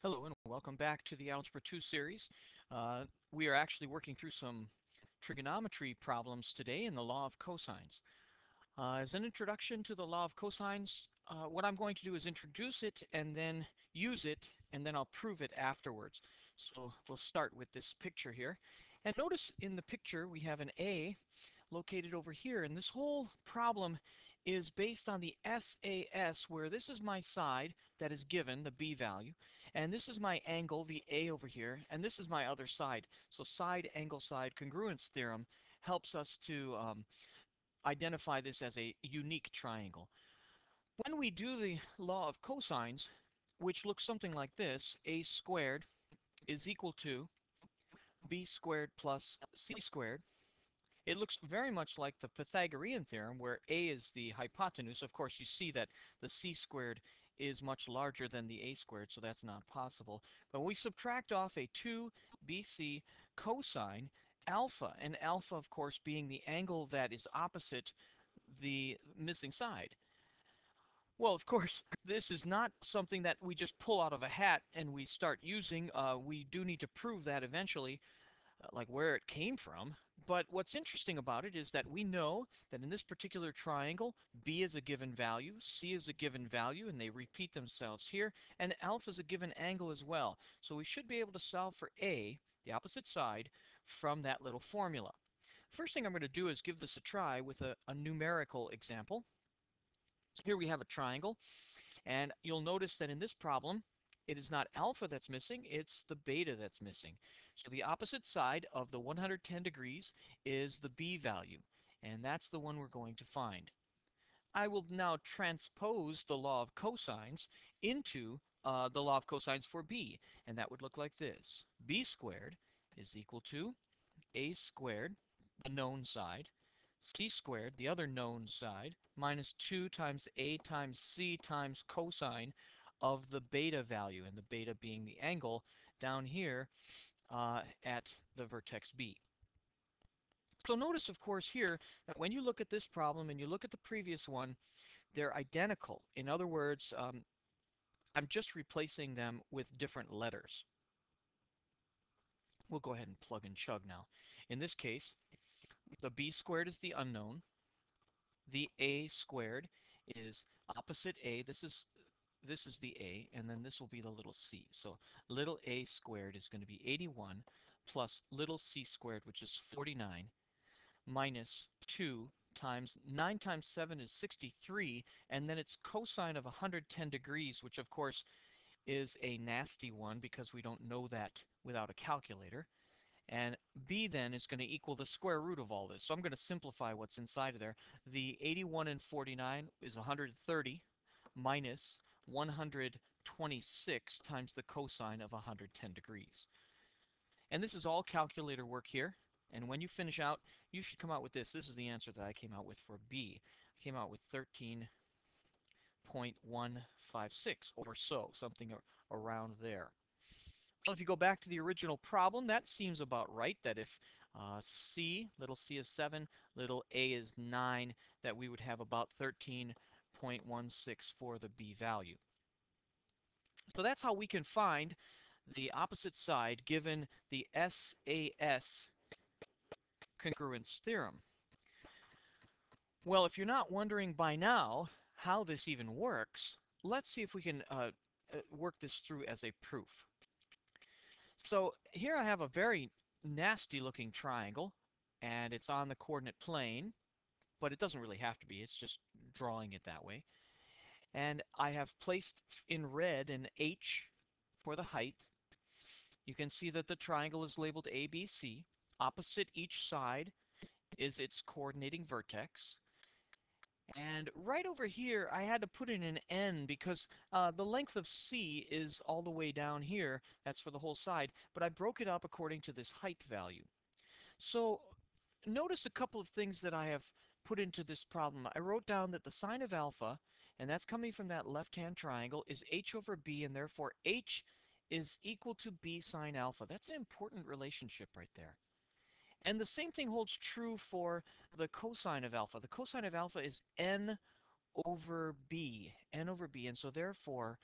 Hello and welcome back to the Algebra 2 series. We are actually working through some trigonometry problems today in the law of cosines. As an introduction to the law of cosines, what I'm going to do is introduce it and then use it, and then I'll prove it afterwards. So we'll start with this picture here. And notice in the picture we have an A located over here. And this whole problem is based on the SAS, where this is my side that is given, the B value, and this is my angle, the A over here, and this is my other side. So side, angle, side congruence theorem helps us to identify this as a unique triangle. When we do the law of cosines, which looks something like this, a squared is equal to b squared plus c squared. It looks very much like the Pythagorean theorem, where a is the hypotenuse. Of course, you see that the c squared is much larger than the a squared, so that's not possible. But we subtract off a 2bc cosine alpha, and alpha, of course, being the angle that is opposite the missing side. Well, of course, this is not something that we just pull out of a hat and we start using. We do need to prove that eventually, like where it came from. But what's interesting about it is that we know that in this particular triangle, B is a given value, C is a given value, and they repeat themselves here, and alpha is a given angle as well. So we should be able to solve for A, the opposite side, from that little formula. First thing I'm going to do is give this a try with a numerical example. Here we have a triangle, and you'll notice that in this problem, it is not alpha that's missing, it's the beta that's missing. So the opposite side of the 110 degrees is the B value, and that's the one we're going to find. I will now transpose the law of cosines into the law of cosines for B, and that would look like this. B squared is equal to A squared, the known side, c squared, the other known side, minus 2 times a times c times cosine of the beta value, and the beta being the angle down here at the vertex B. So notice, of course, here that when you look at this problem and you look at the previous one, they're identical. In other words, I'm just replacing them with different letters. We'll go ahead and plug and chug now. In this case, the b squared is the unknown. The a squared is opposite a. This is the a, and then this will be the little c. So little a squared is going to be 81 plus little c squared, which is 49, minus 2 times 9 times 7 is 63, and then it's cosine of 110 degrees, which of course is a nasty one because we don't know that without a calculator. And b then is going to equal the square root of all this. So I'm going to simplify what's inside of there. The 81 and 49 is 130 minus 126 times the cosine of 110 degrees. And this is all calculator work here. And when you finish out, you should come out with this. This is the answer that I came out with for B. I came out with 13.156 or so, something around there. Well, if you go back to the original problem, that seems about right, that if little c is 7, little a is 9, that we would have about 13.16 for the b value. So that's how we can find the opposite side given the SAS congruence theorem. Well, if you're not wondering by now how this even works, let's see if we can work this through as a proof. So here I have a very nasty looking triangle, and it's on the coordinate plane, but it doesn't really have to be. It's just drawing it that way. And I have placed in red an H for the height. You can see that the triangle is labeled ABC. Opposite each side is its coordinating vertex. And right over here, I had to put in an N because the length of C is all the way down here. That's for the whole side. But I broke it up according to this height value. So notice a couple of things that I have put into this problem. I wrote down that the sine of alpha, and that's coming from that left-hand triangle, is h over b, and therefore h is equal to b sine alpha. That's an important relationship right there. And the same thing holds true for the cosine of alpha. The cosine of alpha is n over b, and so therefore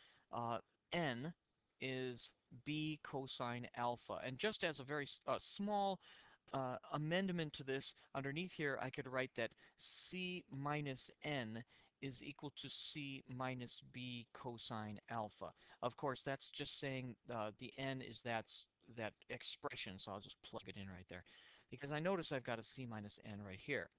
n is b cosine alpha. And just as a very small amendment to this, underneath here I could write that c minus n is equal to c minus b cosine alpha. Of course, that's just saying the n is that expression, so I'll just plug it in right there. Because I notice I've got a c minus n right here.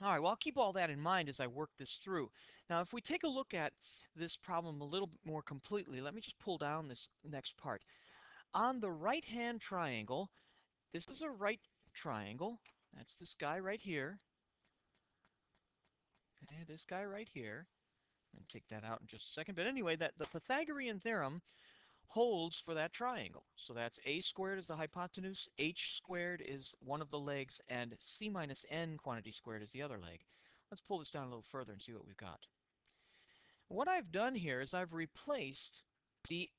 All right, well, I'll keep all that in mind as I work this through. Now, if we take a look at this problem a little bit more completely, let me just pull down this next part. On the right-hand triangle, this is a right triangle. That's this guy right here. Okay, this guy right here. And take that out in just a second. But anyway, that the Pythagorean theorem holds for that triangle. So that's a squared is the hypotenuse, h squared is one of the legs, and c minus n quantity squared is the other leg. Let's pull this down a little further and see what we've got. What I've done here is I've replaced the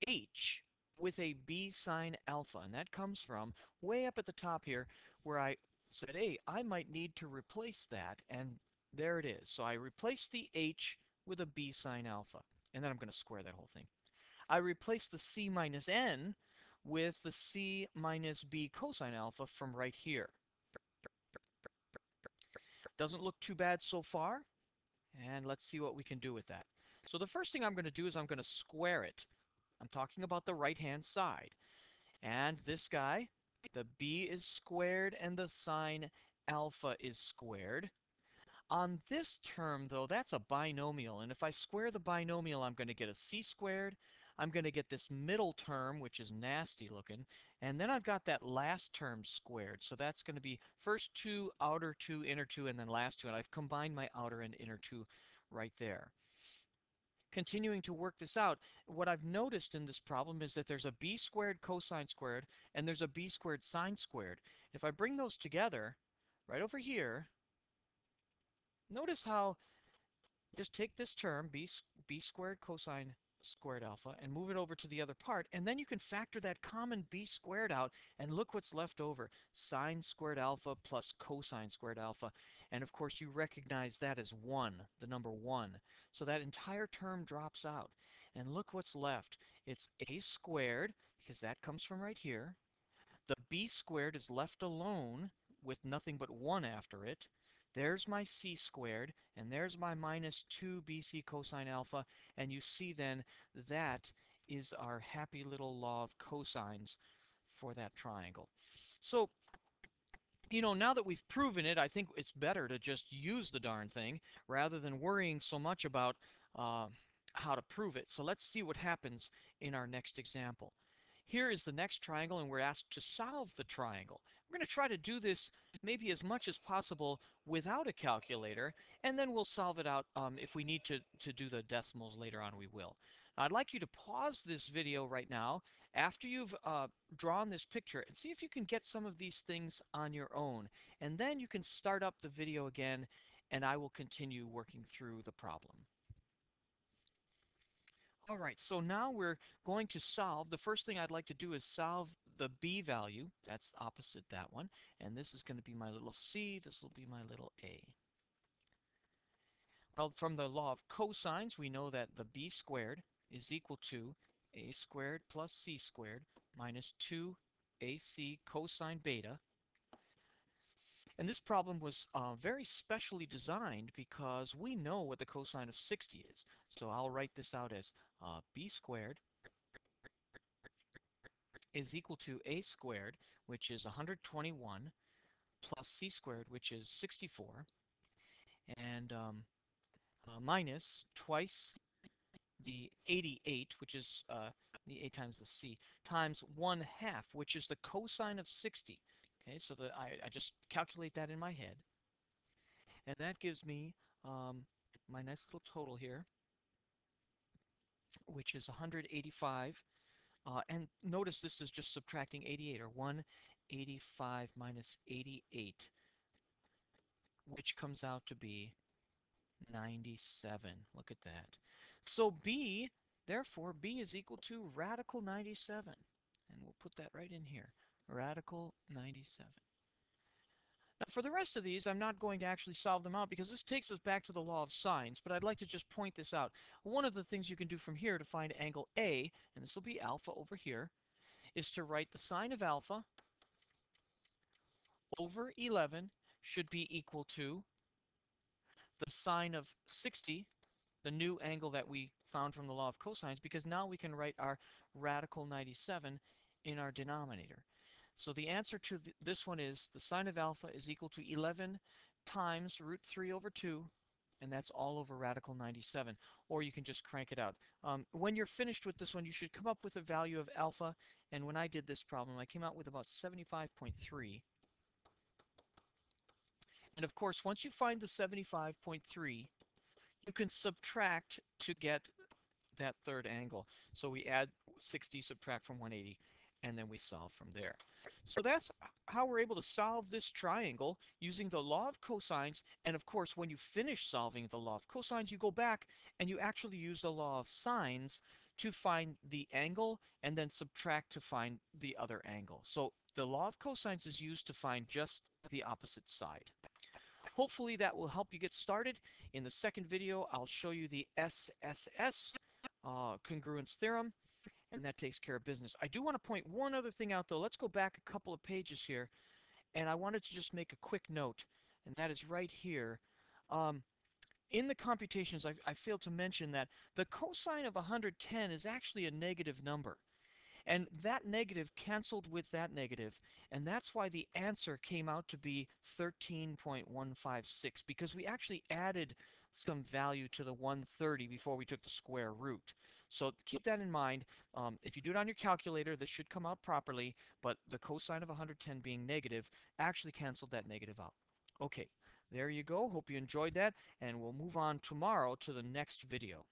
h with a b sine alpha, and that comes from way up at the top here where I said, hey, I might need to replace that, and there it is. So I replaced the h with a b sine alpha, and then I'm going to square that whole thing. I replace the c minus n with the c minus b cosine alpha from right here. Doesn't look too bad so far, and let's see what we can do with that. So the first thing I'm going to do is I'm going to square it. I'm talking about the right-hand side. And this guy, the b is squared and the sine alpha is squared. On this term, though, that's a binomial, and if I square the binomial, I'm going to get a c squared. I'm going to get this middle term, which is nasty looking, and then I've got that last term squared. So that's going to be first two, outer two, inner two, and then last two, and I've combined my outer and inner two right there. Continuing to work this out, what I've noticed in this problem is that there's a b squared cosine squared, and there's a b squared sine squared. If I bring those together, right over here, notice how just take this term, b squared cosine squared alpha, and move it over to the other part, and then you can factor that common b squared out, and look what's left over. Sine squared alpha plus cosine squared alpha. And of course, you recognize that as 1, the number 1. So that entire term drops out. And look what's left. It's a squared, because that comes from right here. The b squared is left alone with nothing but 1 after it. There's my c squared, and there's my minus 2bc cosine alpha, and you see then that is our happy little law of cosines for that triangle. So, now that we've proven it, I think it's better to just use the darn thing rather than worrying so much about uh, how to prove it. So let's see what happens in our next example. Here is the next triangle, and we're asked to solve the triangle. We're going to try to do this maybe as much as possible without a calculator, and then we'll solve it out. If we need to do the decimals later on, we will. I'd like you to pause this video right now after you've drawn this picture and see if you can get some of these things on your own. And then you can start up the video again, and I will continue working through the problem. All right, so now we're going to solve. The first thing I'd like to do is solve the b value. That's opposite that one. And this is going to be my little c. This will be my little a. Well, from the law of cosines, we know that the b squared is equal to a squared plus c squared minus 2ac cosine beta. And this problem was very specially designed because we know what the cosine of 60 is. So I'll write this out as b squared is equal to a squared, which is 121, plus c squared, which is 64, and minus twice the 88, which is the a times the c, times 1/2, which is the cosine of 60. Okay, so I just calculate that in my head, and that gives me my nice little total here, which is 185. And notice this is just subtracting 88, or 185 minus 88, which comes out to be 97. Look at that. So therefore, B is equal to radical 97. And we'll put that right in here. Radical 97. Now, for the rest of these, I'm not going to actually solve them out because this takes us back to the law of sines, but I'd like to just point this out. One of the things you can do from here to find angle A, and this will be alpha over here, is to write the sine of alpha over 11 should be equal to the sine of 60, the new angle that we found from the law of cosines, because now we can write our radical 97 in our denominator. So the answer to this one is the sine of alpha is equal to 11 times root 3 over 2, and that's all over radical 97. Or you can just crank it out. When you're finished with this one, you should come up with a value of alpha. And when I did this problem, I came out with about 75.3. And of course, once you find the 75.3, you can subtract to get that third angle. So we add 60, subtract from 180, and then we solve from there. So that's how we're able to solve this triangle using the law of cosines. And of course, when you finish solving the law of cosines, you go back and you actually use the law of sines to find the angle and then subtract to find the other angle. So the law of cosines is used to find just the opposite side. Hopefully that will help you get started. In the second video, I'll show you the SSS congruence theorem, and that takes care of business. I do want to point one other thing out, though. Let's go back a couple of pages here, and I wanted to just make a quick note, and that is right here. Um, in the computations, I failed to mention that the cosine of 110 is actually a negative number. And that negative canceled with that negative, and that's why the answer came out to be 13.156, because we actually added some value to the 130 before we took the square root. So keep that in mind. If you do it on your calculator, this should come out properly, but the cosine of 110 being negative actually canceled that negative out. Okay, there you go. Hope you enjoyed that, and we'll move on tomorrow to the next video.